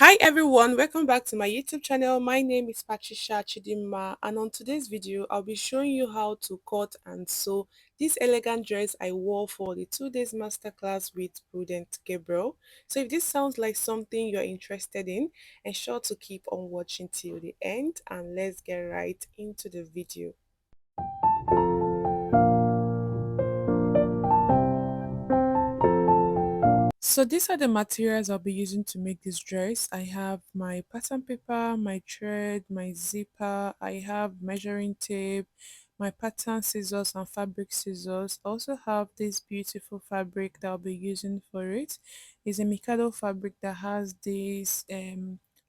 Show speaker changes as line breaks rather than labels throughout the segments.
Hi everyone, welcome back to my YouTube channel. My name is Patricia Chidima, and on today's video I'll be showing you how to cut and sew this elegant dress I wore for the 2 days masterclass with Prudent Gabriel. So if this sounds like something you're interested in, ensure to keep on watching till the end, and let's get right into the video. So these are the materials I'll be using to make this dress. I have my pattern paper, my thread, my zipper, I have measuring tape, my pattern scissors and fabric scissors. I also have this beautiful fabric that I'll be using for it. It's a Mikado fabric that has this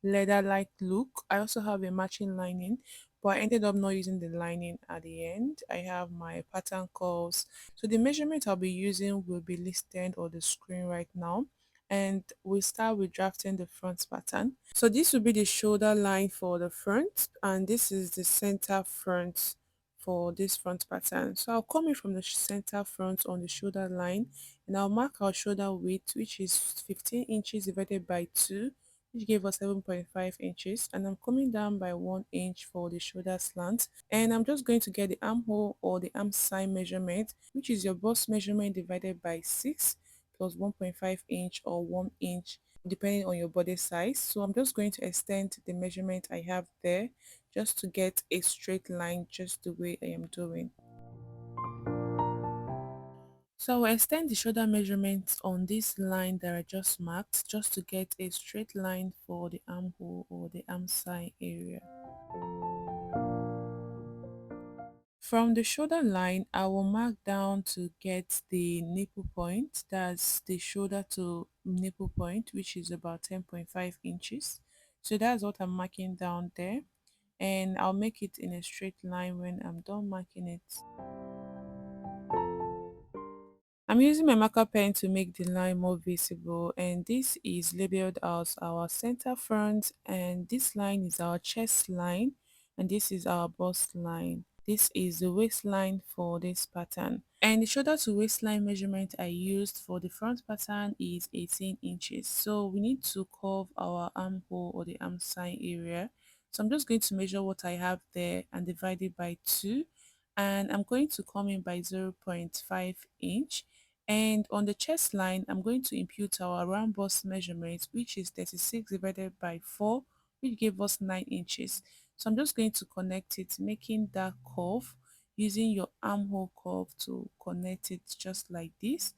leather-like look. I also have a matching lining, but I ended up not using the lining at the end. I have my pattern curls, so the measurement I'll be using will be listed on the screen right now. And we'll start with drafting the front pattern. So this will be the shoulder line for the front, and this is the center front for this front pattern. So I'll come in from the center front on the shoulder line, and I'll mark our shoulder width, which is 15 inches divided by 2, which gave us 7.5 inches, and I'm coming down by 1 inch for the shoulder slant, and I'm just going to get the armhole or the arm side measurement, which is your bust measurement divided by 6 plus 1.5 inch or 1 inch depending on your body size. So I'm just going to extend the measurement I have there just to get a straight line, just the way I am doing. So I'll extend the shoulder measurements on this line that I just marked just to get a straight line for the armhole or the arm side area. From the shoulder line, I will mark down to get the nipple point, that's the shoulder to nipple point, which is about 10.5 inches. So that's what I'm marking down there, and I'll make it in a straight line when I'm done marking it. I'm using my marker pen to make the line more visible, and this is labeled as our center front, and this line is our chest line, and this is our bust line. This is the waistline for this pattern, and the shoulder to waistline measurement I used for the front pattern is 18 inches. So we need to curve our armhole or the arm side area. So I'm just going to measure what I have there and divide it by 2, and I'm going to come in by 0.5 inch, and on the chest line, I'm going to impute our round bust measurement, which is 36 divided by 4, which gave us 9 inches. So I'm just going to connect it, making that curve, using your armhole curve to connect it just like this.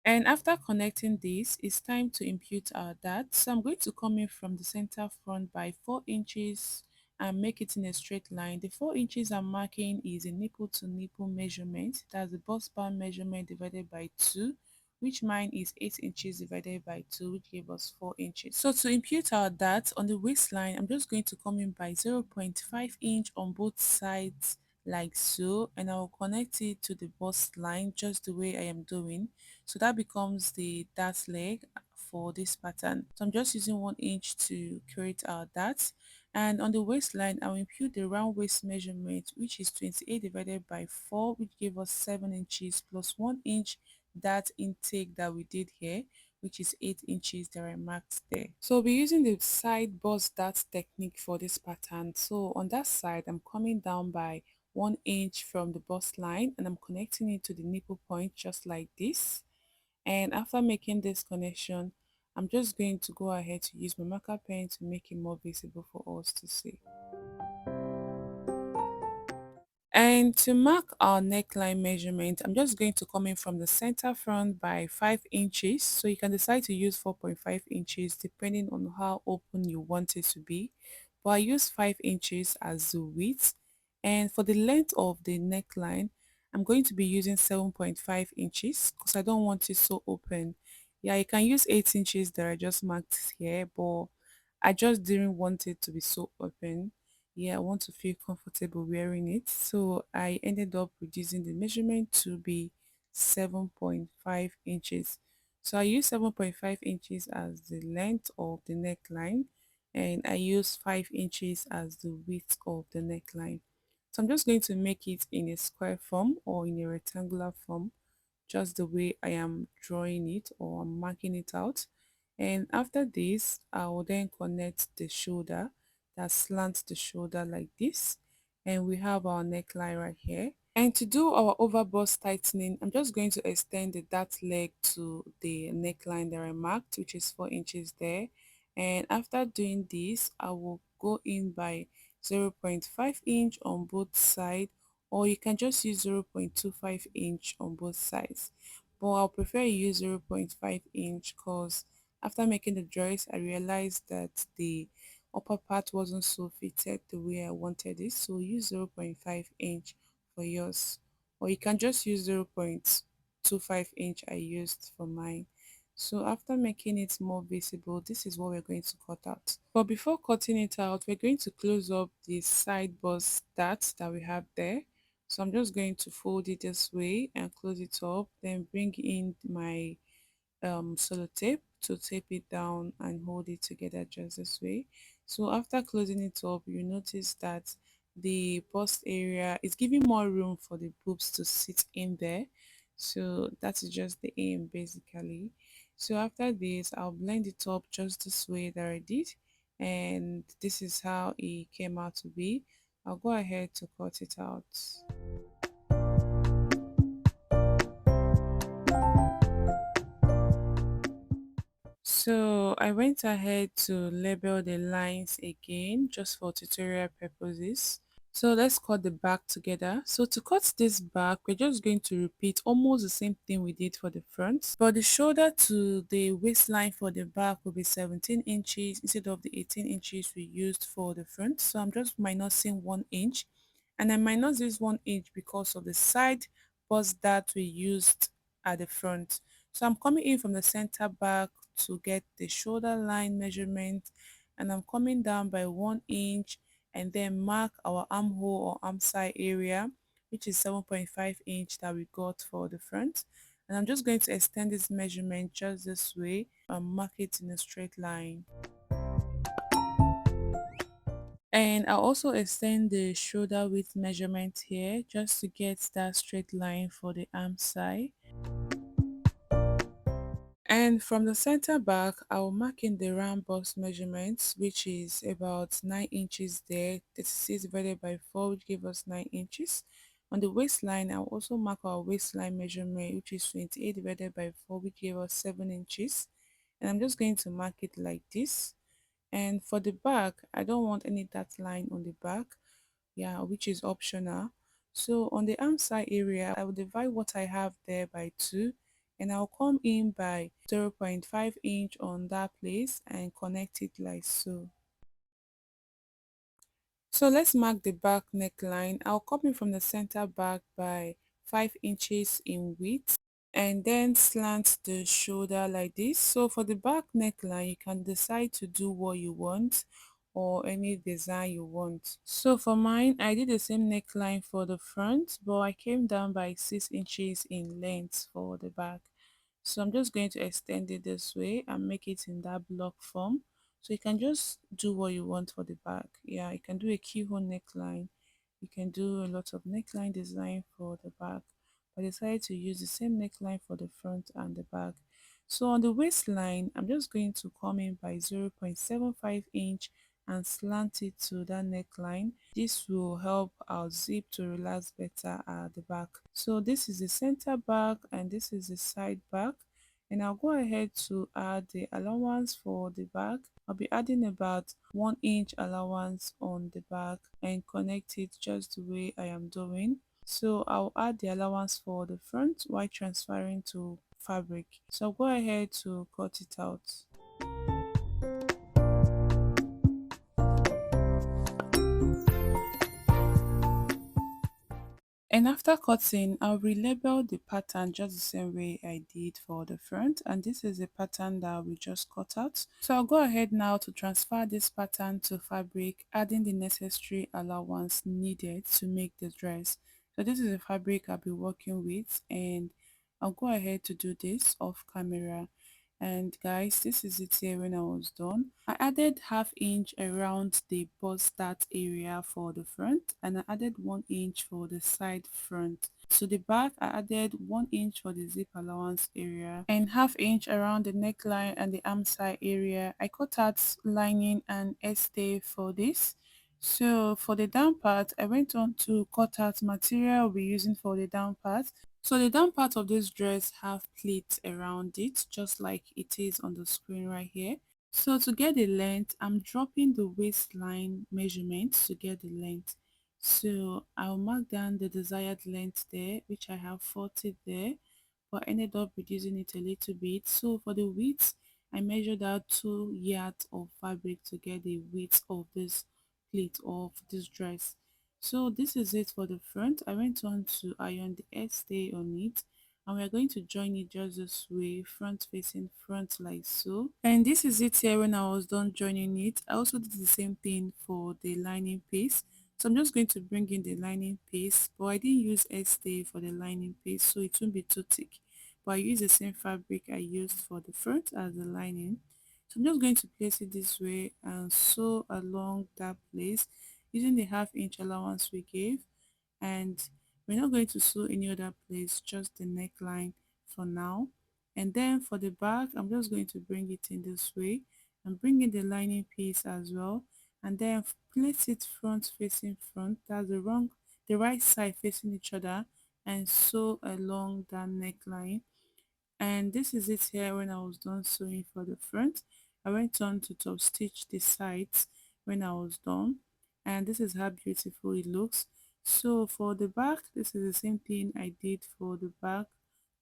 And after connecting this, it's time to impute our dart. So I'm going to come in from the center front by 4 inches and make it in a straight line. The 4 inches I'm marking is a nipple to nipple measurement. That's the bust band measurement divided by 2, which mine is 8 inches divided by 2, which gave us 4 inches. So to impute our dart on the waistline, I'm just going to come in by 0.5 inch on both sides like so, and I will connect it to the bust line just the way I am doing. So that becomes the dart leg for this pattern. So I'm just using 1 inch to create our dart. And on the waistline, I'll impute the round waist measurement, which is 28 divided by 4, which gave us 7 inches plus 1 inch dart intake that we did here, which is 8 inches that I marked there. So we'll be using the side bust dart technique for this pattern. So on that side, I'm coming down by 1 inch from the bust line, and I'm connecting it to the nipple point just like this. And after making this connection, I'm just going to go ahead to use my marker pen to make it more visible for us to see. And to mark our neckline measurement, I'm just going to come in from the center front by 5 inches. So you can decide to use 4.5 inches depending on how open you want it to be. But I use 5 inches as the width. And for the length of the neckline, I'm going to be using 7.5 inches because I don't want it so open. Yeah, you can use 8 inches that I just marked here, but I just didn't want it to be so open. Yeah, I want to feel comfortable wearing it, so I ended up reducing the measurement to be 7.5 inches. So I use 7.5 inches as the length of the neckline, and I use 5 inches as the width of the neckline. So I'm just going to make it in a square form or in a rectangular form, just the way I am drawing it or I'm marking it out. And after this, I will then connect the shoulder, that slants the shoulder like this. And we have our neckline right here. And to do our over bust tightening, I'm just going to extend the dart leg to the neckline that I marked, which is 4 inches there. And after doing this, I will go in by 0.5 inch on both sides, or you can just use 0.25 inch on both sides. But I'll prefer you use 0.5 inch because after making the dress, I realized that the upper part wasn't so fitted the way I wanted it. So use 0.5 inch for yours, or you can just use 0.25 inch I used for mine. So after making it more visible, this is what we're going to cut out. But before cutting it out, we're going to close up the side bust darts that we have there. So I'm just going to fold it this way and close it up, then bring in my sellotape to tape it down and hold it together just this way. So after closing it up, you notice that the bust area is giving more room for the boobs to sit in there. So that is just the aim basically. So after this, I'll blend it up just this way that I did, and this is how it came out to be. I'll go ahead to cut it out. So I went ahead to label the lines again just for tutorial purposes. So let's cut the back together. So to cut this back, we're just going to repeat almost the same thing we did for the front. But the shoulder to the waistline for the back will be 17 inches instead of the 18 inches we used for the front. So I'm just minusing 1 inch. And I minus this 1 inch because of the side bust that we used at the front. So I'm coming in from the center back to get the shoulder line measurement, and I'm coming down by 1 inch and then mark our armhole or arm side area, which is 7.5 inch that we got for the front. And I'm just going to extend this measurement just this way and mark it in a straight line. And I'll also extend the shoulder width measurement here just to get that straight line for the arm side. And from the center back, I'll mark in the round bust measurements, which is about 9 inches there, 36 divided by 4, which gives us 9 inches. On the waistline, I'll also mark our waistline measurement, which is 28 divided by 4, which gives us 7 inches. And I'm just going to mark it like this. And for the back, I don't want any dot line on the back, yeah, which is optional. So on the arm side area, I will divide what I have there by 2, and I'll come in by 0.5 inch on that place and connect it like so. So let's mark the back neckline. I'll come in from the center back by 5 inches in width and then slant the shoulder like this. So for the back neckline, you can decide to do what you want or any design you want. So for mine, I did the same neckline for the front, but I came down by 6 inches in length for the back. So I'm just going to extend it this way and make it in that block form. So you can just do what you want for the back. Yeah, you can do a keyhole neckline. You can do a lot of neckline design for the back. I decided to use the same neckline for the front and the back. So on the waistline, I'm just going to come in by 0.75 inch and slant it to that neckline. This will help our zip to relax better at the back. So this is the center back and this is the side back. And I'll go ahead to add the allowance for the back. I'll be adding about 1 inch allowance on the back and connect it just the way I am doing. So I'll add the allowance for the front while transferring to fabric. So I'll go ahead to cut it out. And after cutting, I'll relabel the pattern just the same way I did for the front. And this is the pattern that we just cut out. So I'll go ahead now to transfer this pattern to fabric, adding the necessary allowance needed to make the dress. So this is the fabric I'll be working with, and I'll go ahead to do this off camera. And guys, this is it here when I was done. I added half inch around the bust start area for the front, and I added 1 inch for the side front. So the back, I added 1 inch for the zip allowance area and half inch around the neckline and the arm side area. I cut out lining and stay for this. So for the down part, I went on to cut out material we're using for the down part. So the down part of this dress have pleats around it, just like it is on the screen right here. So to get the length, I'm dropping the waistline measurement to get the length. So I'll mark down the desired length there, which I have 40 there, but I ended up reducing it a little bit. So for the width, I measured out 2 yards of fabric to get the width of this pleat of this dress. So this is it for the front. I went on to iron the stay on it, and we're going to join it just this way, front facing front like so. And this is it here when I was done joining it. I also did the same thing for the lining piece. So I'm just going to bring in the lining piece, but I didn't use stay for the lining piece, so it won't be too thick. But I use the same fabric I used for the front as the lining. So I'm just going to place it this way and sew along that place using the half-inch allowance we gave, and we're not going to sew any other place, just the neckline for now. And then for the back, I'm just going to bring it in this way and bring in the lining piece as well, and then place it front facing front, that's the right side facing each other, and sew along that neckline. And this is it here when I was done sewing for the front. I went on to top stitch the sides when I was done, and this is how beautiful it looks. So for the back, this is the same thing I did for the back,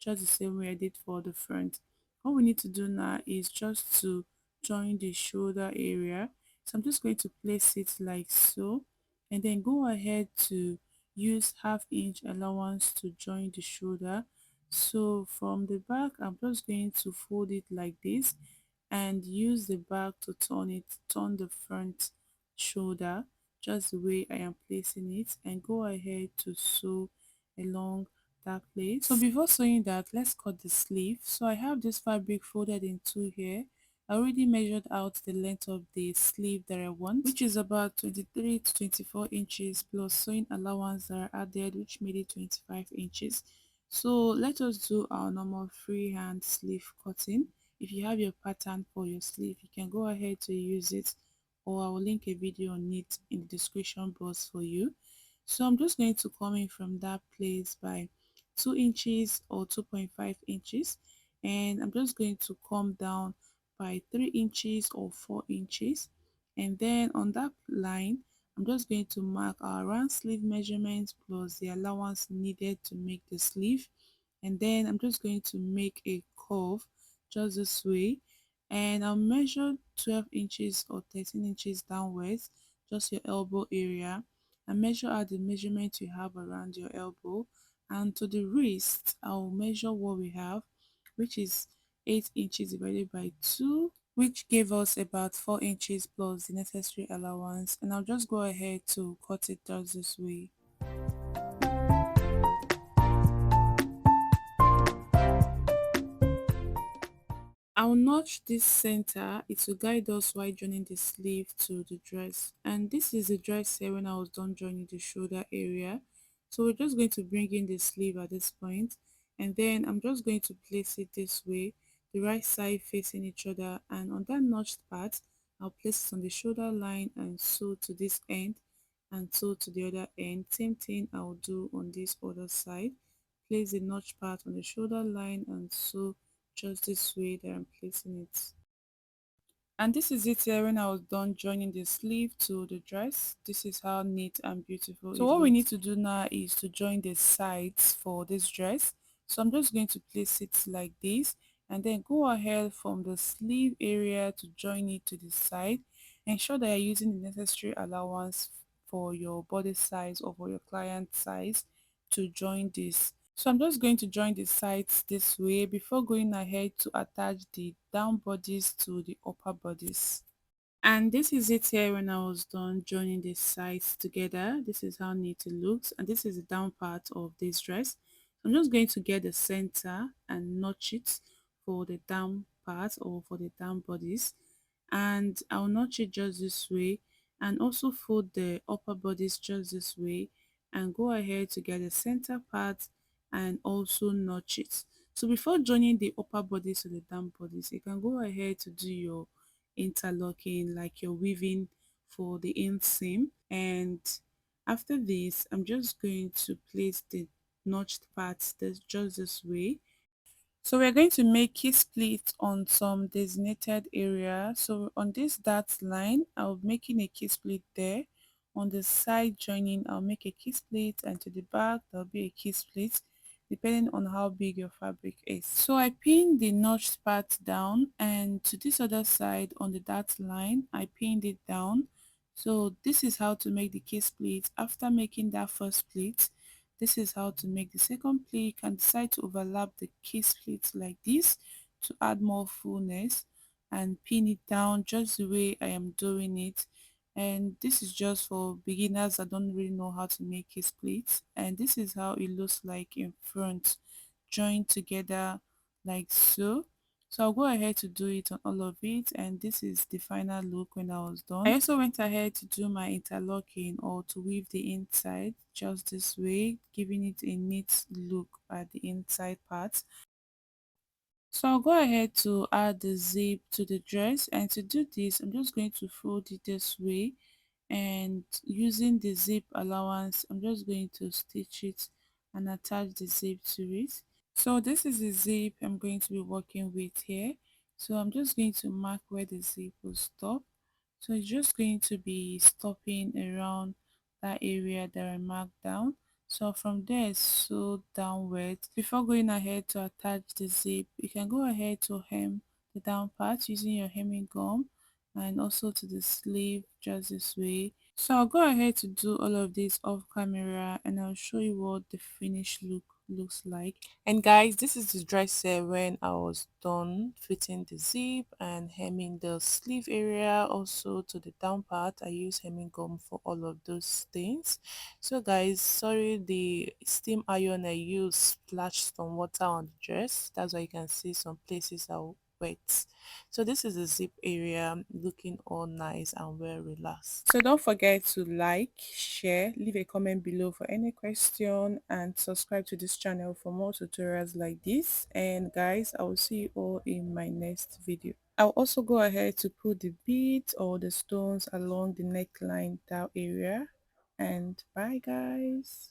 just the same way I did for the front. All we need to do now is just to join the shoulder area. So I'm just going to place it like so, and then go ahead to use half-inch allowance to join the shoulder. So from the back, I'm just going to fold it like this and use the back to turn the front shoulder just the way I am placing it, and go ahead to sew along that place. So before sewing that, let's cut the sleeve. So I have this fabric folded in two here. I already measured out the length of the sleeve that I want, which is about 23 to 24 inches plus sewing allowance that are added, which made it 25 inches. So let us do our normal freehand sleeve cutting. If you have your pattern for your sleeve, you can go ahead to use it, or I will link a video on it in the description box for you. So I'm just going to come in from that place by 2 inches or 2.5 inches, and I'm just going to come down by 3 inches or 4 inches, and then on that line I'm just going to mark our round sleeve measurements plus the allowance needed to make the sleeve, and then I'm just going to make a curve just this way, and I'll measure 12 inches or 13 inches downwards, just your elbow area, and measure out the measurement you have around your elbow, and to the wrist I'll measure what we have, which is 8 inches divided by 2, which gave us about 4 inches plus the necessary allowance, and I'll just go ahead to cut it just this way. I'll notch this center. It will guide us while joining the sleeve to the dress. And this is the dress here when I was done joining the shoulder area. So we're just going to bring in the sleeve at this point, and then I'm just going to place it this way, the right side facing each other, and on that notched part, I'll place it on the shoulder line and sew to this end and sew to the other end. Same thing I'll do on this other side. Place the notch part on the shoulder line and sew just this way that I'm placing it. And this is it here when I was done joining the sleeve to the dress. This is how neat and beautiful so what we need to do now is to join the sides for this dress. So I'm just going to place it like this, and then go ahead from the sleeve area to join it to the side. Ensure that you're using the necessary allowance for your body size or for your client size to join this. So I'm just going to join the sides this way before going ahead to attach the down bodies to the upper bodies. And this is it here when I was done joining the sides together. This is how neat it looks, and this is the down part of this dress. So I'm just going to get the center and notch it for the down part or for the down bodice, and I'll notch it just this way, and also fold the upper bodice just this way, and go ahead to get the center part and also notch it. So before joining the upper bodice to the down bodice, you can go ahead to do your interlocking, like your weaving for the inseam. And after this, I'm just going to place the notched parts just this way. So we're going to make key split on some designated area. So on this dot line, I'll be making a key split there. On the side joining, I'll make a key split, and to the back, there'll be a key split depending on how big your fabric is. So I pinned the notched part down, and to this other side on the dot line, I pinned it down. So this is how to make the key split. After making that first split, this is how to make the second pleat. You can decide to overlap the case pleats like this to add more fullness, and pin it down just the way I am doing it. And this is just for beginners that don't really know how to make case pleats. And this is how it looks like in front, joined together like so. So I'll go ahead to do it on all of it, and this is the final look when I was done. I also went ahead to do my interlocking or to weave the inside just this way, giving it a neat look at the inside part. So I'll go ahead to add the zip to the dress, and to do this I'm just going to fold it this way, and using the zip allowance I'm just going to stitch it and attach the zip to it. So this is the zip I'm going to be working with here. So I'm just going to mark where the zip will stop. So it's just going to be stopping around that area that I marked down. So from there, sew downwards. Before going ahead to attach the zip, you can go ahead to hem the down part using your hemming gum, and also to the sleeve just this way. So I'll go ahead to do all of this off camera, and I'll show you what the finished look looks like. And guys, this is the dress when I was done fitting the zip and hemming the sleeve area, also to the down part. I use hemming gum for all of those things. So guys, sorry, the steam iron I used splashed some water on the dress. That's why you can see some places are wet. So this is the zip area, looking all nice and well relaxed. So don't forget to like, share, leave a comment below for any question, and subscribe to this channel for more tutorials like this. And guys, I will see you all in my next video. I'll also go ahead to put the beads or the stones along the neckline down area. And bye guys.